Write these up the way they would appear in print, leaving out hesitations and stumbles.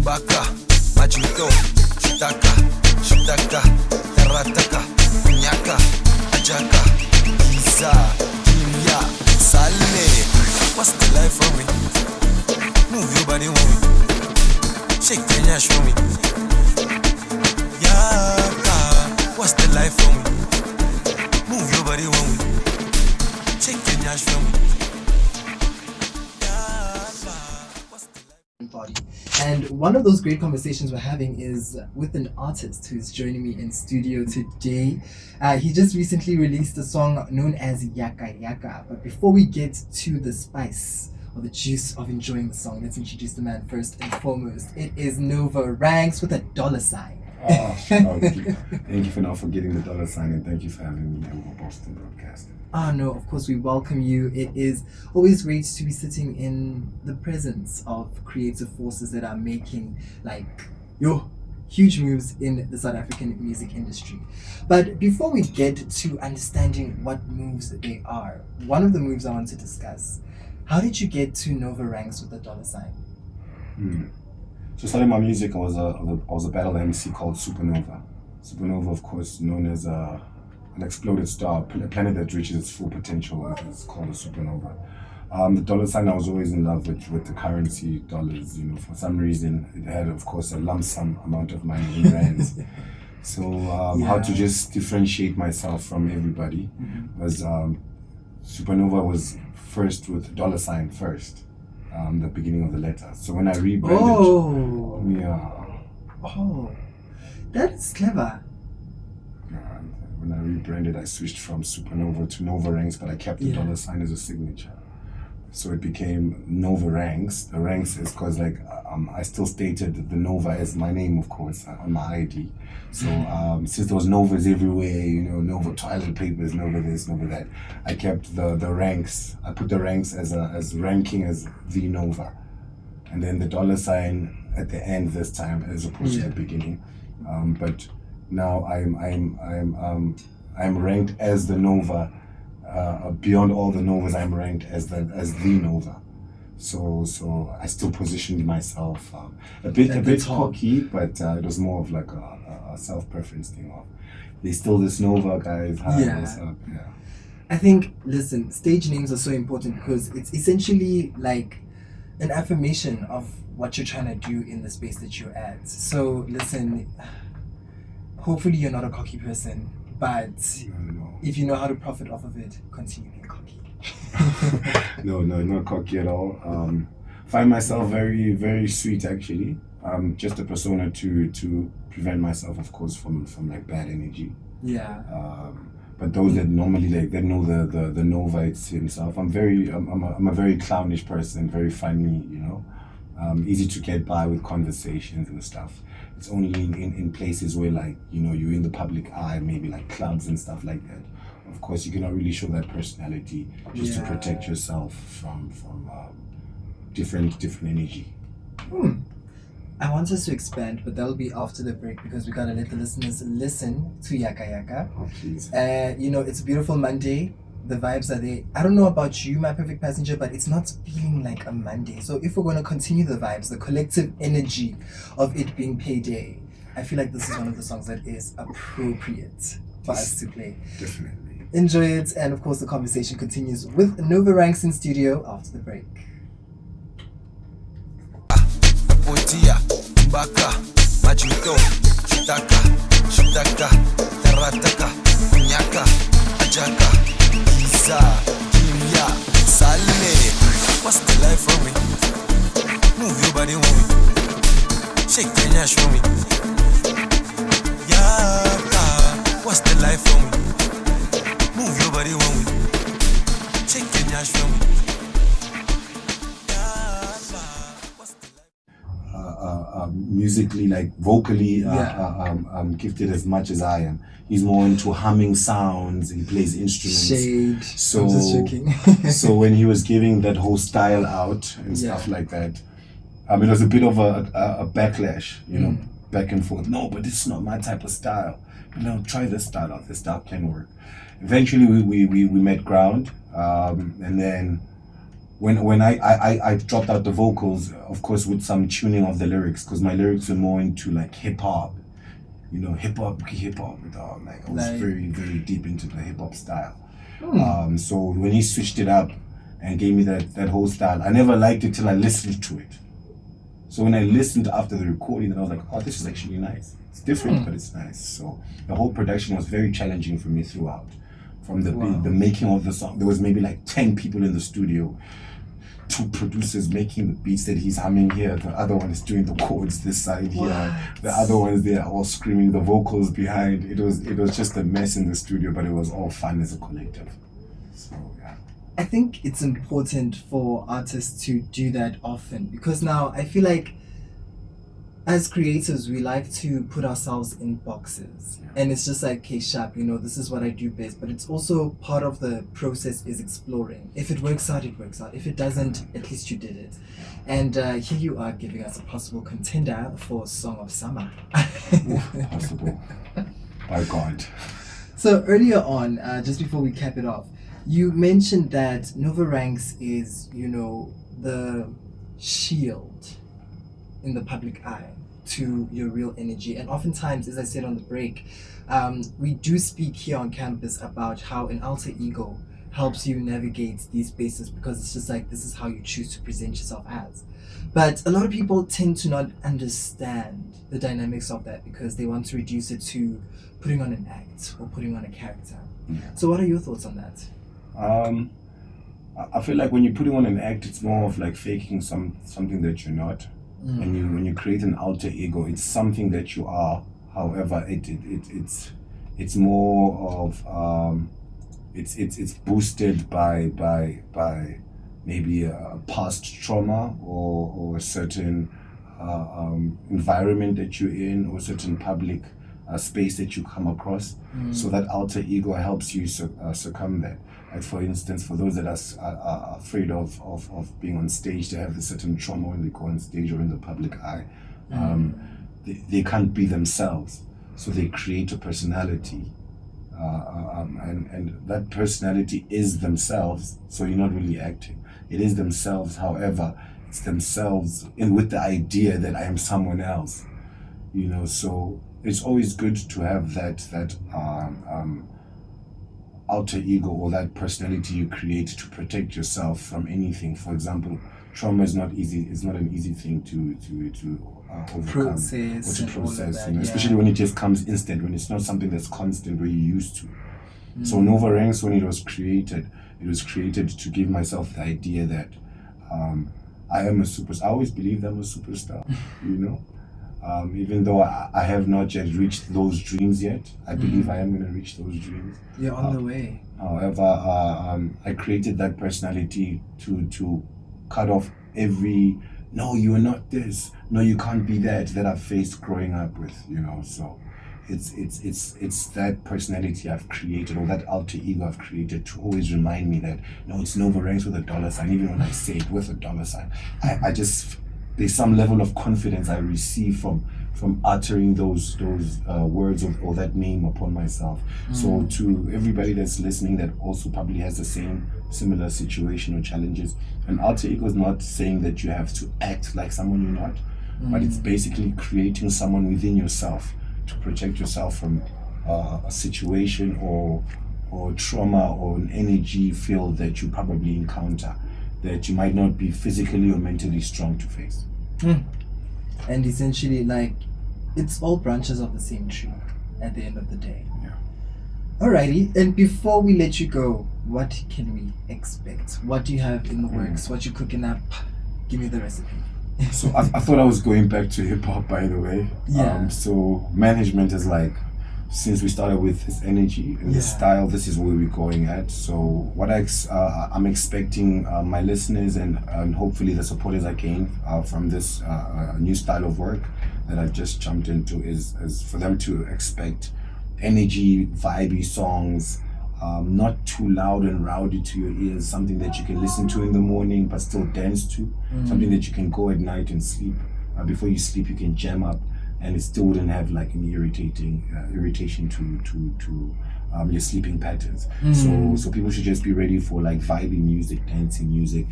Mbaka, Majuto, Shutaka, Shutaka, Tarataka, Nyaka, Ajaka, Giza, Kimya, Sale. What's the life for me? Move your body on me. Shake your ass for me. Yaka, what's the life for me? Move your body on me. Shake your ass for me. Body. And one of those great conversations we're having is with an artist who's joining me in studio today. He just recently released a song known as Yaka Yaka. But before we get to the spice or the juice of enjoying the song, let's introduce the man first and foremost. It is Nova Ranks with a $sign. Thank you for not forgetting the $sign, and thank you for having me on Boston Broadcasting. No, of course we welcome you. It is always great to be sitting in the presence of creative forces that are making huge moves in the South African music industry. But before we get to understanding what moves they are, one of the moves I want to discuss, how did you get to Nova Ranks with a $sign? So starting my music, I was a battle MC called Supernova. Supernova, of course, known as an exploded star, a planet that reaches its full potential, is called a supernova. The $sign, I was always in love with the currency dollars. You know, for some reason, it had, of course, a lump sum amount of money in rands. So how to just differentiate myself from everybody was Supernova was first with $sign first. The beginning of the letter. So when I rebranded, that is clever. When I rebranded, I switched from Supernova to Nova Ranks, but I kept the $sign as a signature. So it became Nova Ranks. The ranks is because I still stated the Nova as my name, of course, on my ID. So since there was Novas everywhere, you know, Nova toilet papers, Nova this, Nova that, I kept the ranks. I put the ranks as ranking as the Nova, and then the $sign at the end this time as opposed to the beginning. But now I'm ranked as the Nova. Beyond all the Novas, I'm ranked as the Nova. So I still positioned myself a bit cocky, but it was more of like a self-preference thing of there's still this Nova, guys. Hi, what's up? Yeah. I think, listen, stage names are so important because it's essentially like an affirmation of what you're trying to do in the space that you're at. So listen, hopefully you're not a cocky person, but if you know how to profit off of it, continue being cocky. No, not cocky at all. Find myself very, very sweet actually. Just a persona to prevent myself, of course, from like bad energy. Yeah. But those that normally they know the Nova it's himself. I'm a very clownish person, very funny, you know. Easy to get by with conversations and stuff. It's only in places where you're in the public eye, maybe like clubs and stuff like that. Of course, you cannot really show that personality just to protect yourself from different energy. I want us to expand, but that'll be after the break because we gotta let the listeners listen to Yaka Yaka. Oh, please. It's a beautiful Monday. The vibes are there. I don't know about you, my perfect passenger, but it's not feeling like a Monday. So if we're going to continue the vibes, the collective energy of it being payday, I feel like this is one of the songs that is appropriate for us to play. Definitely. Enjoy it, and of course the conversation continues with Nova Ranks in studio after the break. Otia, Mbaka, Majuto, Shutaka, Shutaka, Tarataka, Nyaka, Ajaka, Giza, Kimya, Sale. What's the life for me? Move your body on me. Shake your ass for me. Yaka, what's the life for me? Move your body on me. Shake your ass for me. Musically, vocally, gifted as much as I am. He's more into humming sounds. He plays instruments. Shade. So, I'm just joking. So when he was giving that whole style out and stuff like that, it was a bit of a backlash, you know, back and forth. No, but this is not my type of style. But no, try this style out. This style can work. Eventually, we met ground, and then when I dropped out the vocals, of course, with some tuning of the lyrics, because my lyrics were more into like hip hop, you know, hip hop. Like I was Like- very, very deep into the hip hop style. Hmm. So when he switched it up and gave me that whole style, I never liked it till I listened to it. So when I listened after the recording, then I was like, oh, this is actually nice. It's different, but it's nice. So the whole production was very challenging for me throughout. From the Wow. the making of the song, there was maybe like 10 people in the studio. 2 producers making the beats that he's humming here. The other one is doing the chords this side here. What? The other ones they are all screaming the vocals behind. It was just a mess in the studio, but it was all fun as a collective. So yeah. I think it's important for artists to do that often, because now I feel like as creators we like to put ourselves in boxes, and it's just like, okay, sharp, you know, this is what I do best, but it's also part of the process is exploring. If it works out, it works out. If it doesn't, at least you did it. And here you are giving us a possible contender for Song of Summer. Possible. By God. So earlier on, just before we cap it off, you mentioned that Nova Ranks is, you know, the shield in the public eye to your real energy. And oftentimes, as I said on the break, we do speak here on campus about how an alter ego helps you navigate these spaces, because it's just like, this is how you choose to present yourself as. But a lot of people tend to not understand the dynamics of that, because they want to reduce it to putting on an act or putting on a character. So what are your thoughts on that? I feel like when you're putting on an act, it's more of like faking something that you're not. And when you create an alter ego, it's something that you are. However, it's more of it's boosted by maybe a past trauma or a certain environment that you're in, or certain public space that you come across. So that alter ego helps you succumb that. Like for instance, for those that are afraid of being on stage, they have a certain trauma when they go on stage or in the public eye. They can't be themselves, so they create a personality, and that personality is themselves. So you're not really acting; it is themselves. However, it's themselves with the idea that I am someone else. You know, so it's always good to have that alter ego, or that personality you create to protect yourself from anything. For example, trauma is not easy. It's not an easy thing to overcome Process or to and all of process, that, you know, yeah. especially when it just comes instant, when it's not something that's constant where you're used to. So Nova Ranks, when it was created to give myself the idea that I am a superstar. I always believed I'm a superstar, you know. Even though I have not yet reached those dreams yet, I believe I am going to reach those dreams. You're on the way. However, I created that personality to cut off every, no, you are not this, no, you can't be that I've faced growing up with, you know. So it's that personality I've created, or that alter ego I've created, to always remind me that, no, it's Nova Ranks with $. Even when I say it with $, I just, there's some level of confidence I receive from uttering those words or that name upon myself. So to everybody that's listening that also probably has the same similar situation or challenges, an alter ego is not saying that you have to act like someone you're not, but it's basically creating someone within yourself to protect yourself from a situation or trauma or an energy field that you probably encounter that you might not be physically or mentally strong to face. And essentially, like, it's all branches of the same tree at the end of the day. Yeah. Alrighty, and before we let you go, what can we expect? What do you have in the works? What you cooking up? Give me the recipe. So I thought I was going back to hip hop, by the way. Yeah. So management is like, since we started with this energy and this style, this is where we're going at. So what I'm expecting my listeners and hopefully the supporters I gain from this new style of work that I've just jumped into is for them to expect energy, vibey songs, not too loud and rowdy to your ears, something that you can listen to in the morning but still dance to, something that you can go at night and sleep. Before you sleep, you can jam up, and it still wouldn't have like an irritation to your sleeping patterns. Mm. So people should just be ready for like vibey music, dancing music,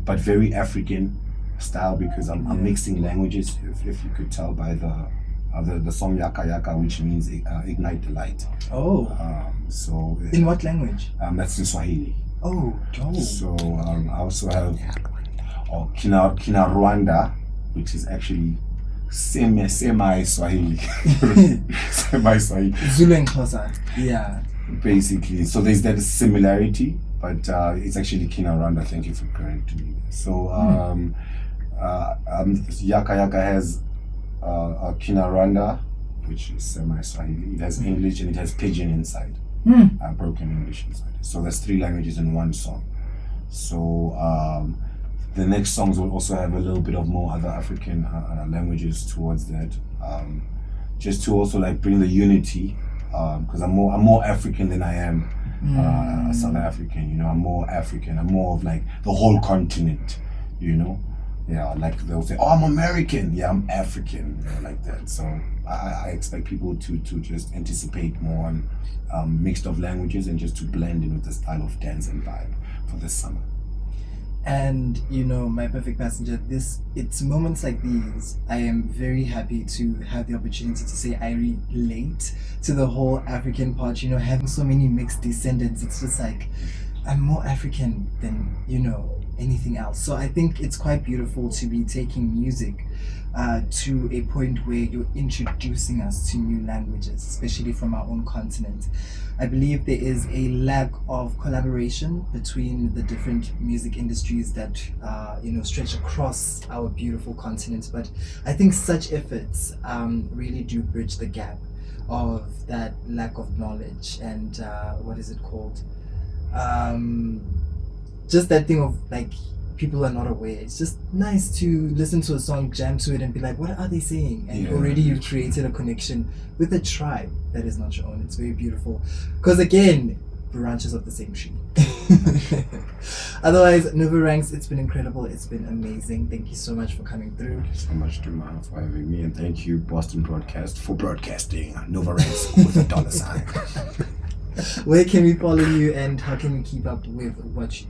but very African style, because I'm mixing languages. If you could tell by the song Yaka Yaka, which means ignite the light. Oh. So In what language? that's in Swahili. Oh, dope. So I also have Kina Rwanda, which is actually semi Swahili, semi Swahili, Zulu and Xhosa. Yeah. basically. So there's that similarity, but it's actually Kina Rwanda. Thank you for correcting me. So Yaka Yaka has Kina Rwanda, which is semi Swahili. It has English and it has Pidgin inside. Broken English inside. So there's 3 languages in one song. So the next songs will also have a little bit of more other African languages towards that, just to also like bring the unity, because I'm more African than I am South African. You know, I'm more African. I'm more of like the whole continent. You know, yeah. Like they'll say, "Oh, I'm American." Yeah, I'm African. You know, like that. So I expect people to just anticipate more on mixed of languages and just to blend in with the style of dance and vibe for this summer. And you know, my perfect passenger, it's moments like these I am very happy to have the opportunity to say I relate to the whole African part. You know, having so many mixed descendants, it's just like I'm more African than, you know, anything else. So I think it's quite beautiful to be taking music to a point where you're introducing us to new languages, especially from our own continent. I believe there is a lack of collaboration between the different music industries that you know, stretch across our beautiful continent. But I think such efforts really do bridge the gap of that lack of knowledge and what is it called? Just that thing of like people are not aware. It's just nice to listen to a song, jam to it, and be like, what are they saying? And already you've created a connection with a tribe that is not your own. It's very beautiful. Because again, branches of the same tree. Otherwise, Nova Ranks, it's been incredible. It's been amazing. Thank you so much for coming through. Thank you so much, Duma, for having me, and thank you, Boston Broadcast, for broadcasting Nova Ranks with a $. Where can we follow you and how can we keep up with what you